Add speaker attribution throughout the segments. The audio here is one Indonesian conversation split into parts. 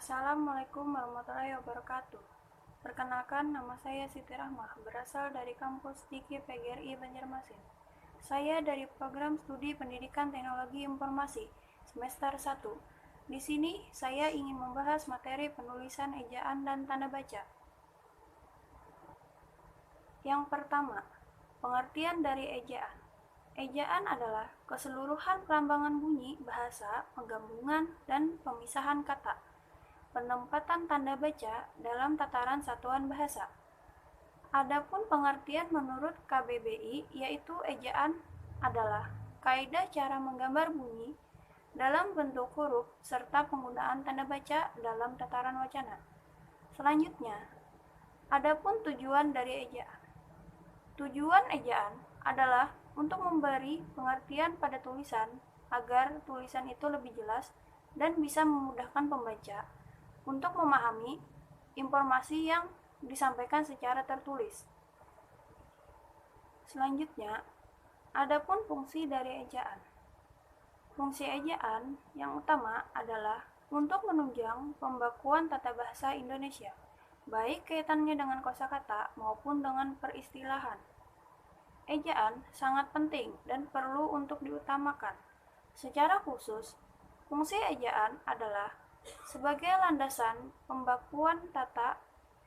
Speaker 1: Assalamualaikum warahmatullahi wabarakatuh. Perkenalkan, nama saya Siti Rahmah, berasal dari kampus Diki PGRI Banjarmasin. Saya dari program studi Pendidikan Teknologi Informasi semester 1. Di sini saya ingin membahas materi penulisan ejaan dan tanda baca. Yang pertama, pengertian dari ejaan. Ejaan adalah keseluruhan perambangan bunyi bahasa, penggabungan, dan pemisahan kata. Penempatan tanda baca dalam tataran satuan bahasa. Adapun pengertian menurut KBBI, yaitu ejaan adalah kaidah cara menggambar bunyi dalam bentuk huruf serta penggunaan tanda baca dalam tataran wacana. Selanjutnya, adapun tujuan dari ejaan. Tujuan ejaan adalah untuk memberi pengertian pada tulisan agar tulisan itu lebih jelas dan bisa memudahkan pembaca untuk memahami informasi yang disampaikan secara tertulis. Selanjutnya, adapun fungsi dari ejaan. Fungsi ejaan yang utama adalah untuk menunjang pembakuan tata bahasa Indonesia, baik kaitannya dengan kosakata maupun dengan peristilahan. Ejaan sangat penting dan perlu untuk diutamakan. Secara khusus, fungsi ejaan adalah sebagai landasan pembakuan tata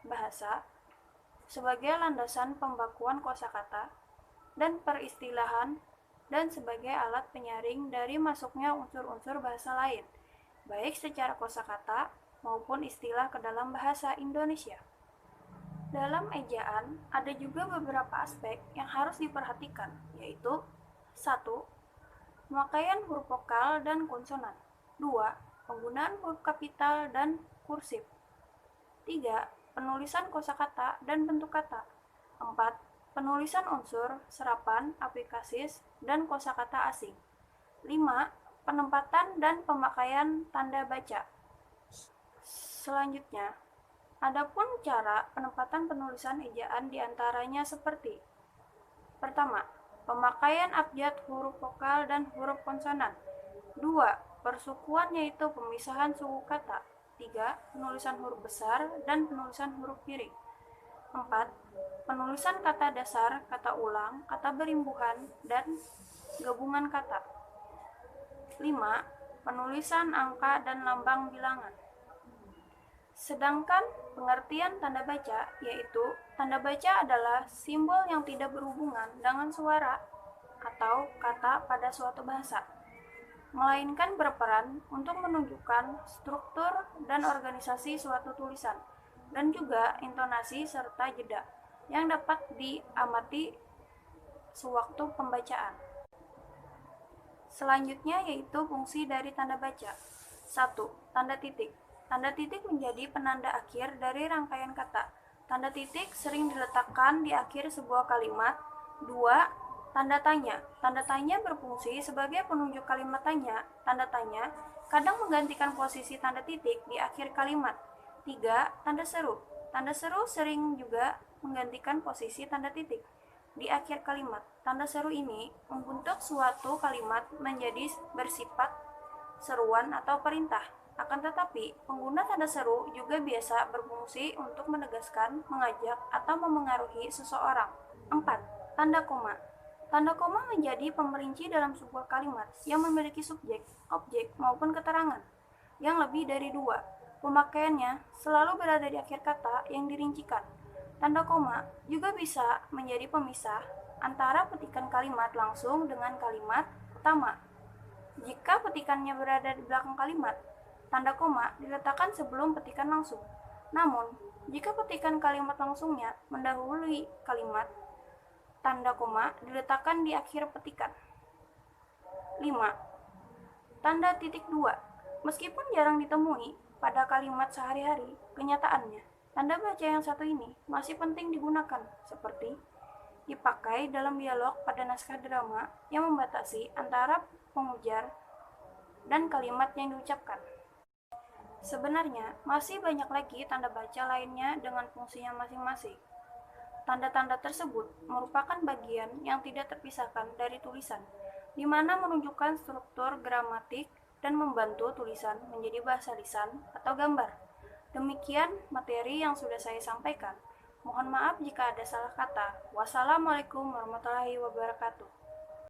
Speaker 1: bahasa, sebagai landasan pembakuan kosakata dan peristilahan, dan sebagai alat penyaring dari masuknya unsur-unsur bahasa lain, baik secara kosakata maupun istilah ke dalam bahasa Indonesia. Dalam ejaan, ada juga beberapa aspek yang harus diperhatikan, yaitu 1. Pemakaian huruf vokal dan konsonan. 2. Penggunaan huruf kapital dan kursif. 3. Penulisan kosakata dan bentuk kata. 4. Penulisan unsur, serapan, aplikasis, dan kosakata asing. 5. Penempatan dan pemakaian tanda baca. Selanjutnya, adapun cara penempatan penulisan ejaan diantaranya seperti: pertama, pemakaian abjad huruf vokal dan huruf konsonan. 2. Persukuan yaitu pemisahan suku kata. 3. Penulisan huruf besar dan penulisan huruf piring. 4. Penulisan kata dasar, kata ulang, kata berimbuhan, dan gabungan kata. 5. Penulisan angka dan lambang bilangan. Sedangkan pengertian tanda baca, yaitu tanda baca adalah simbol yang tidak berhubungan dengan suara atau kata pada suatu bahasa, melainkan berperan untuk menunjukkan struktur dan organisasi suatu tulisan, dan juga intonasi serta jeda yang dapat diamati sewaktu pembacaan. Selanjutnya yaitu fungsi dari tanda baca. 1. Tanda titik. Tanda titik menjadi penanda akhir dari rangkaian kata. Tanda titik sering diletakkan di akhir sebuah kalimat. 2. Tanda tanya. Tanda tanya berfungsi sebagai penunjuk kalimat tanya. Tanda tanya kadang menggantikan posisi tanda titik di akhir kalimat. 3. Tanda seru. Tanda seru sering juga menggantikan posisi tanda titik di akhir kalimat. Tanda seru ini membentuk suatu kalimat menjadi bersifat seruan atau perintah. Akan tetapi, pengguna tanda seru juga biasa berfungsi untuk menegaskan, mengajak, atau memengaruhi seseorang. 4. Tanda koma. Tanda koma menjadi pemerinci dalam sebuah kalimat yang memiliki subjek, objek, maupun keterangan yang lebih dari 2. Pemakaiannya selalu berada di akhir kata yang dirincikan. Tanda koma juga bisa menjadi pemisah antara petikan kalimat langsung dengan kalimat utama. Jika petikannya berada di belakang kalimat, tanda koma diletakkan sebelum petikan langsung. Namun, jika petikan kalimat langsungnya mendahului kalimat, tanda koma diletakkan di akhir petikan. 5. Tanda titik 2. Meskipun jarang ditemui pada kalimat sehari-hari, kenyataannya, tanda baca yang satu ini masih penting digunakan, seperti dipakai dalam dialog pada naskah drama yang membatasi antara pengujar dan kalimat yang diucapkan. Sebenarnya, masih banyak lagi tanda baca lainnya dengan fungsinya masing-masing. Tanda-tanda tersebut merupakan bagian yang tidak terpisahkan dari tulisan, di mana menunjukkan struktur gramatik dan membantu tulisan menjadi bahasa lisan atau gambar. Demikian materi yang sudah saya sampaikan. Mohon maaf jika ada salah kata. Wassalamualaikum warahmatullahi wabarakatuh.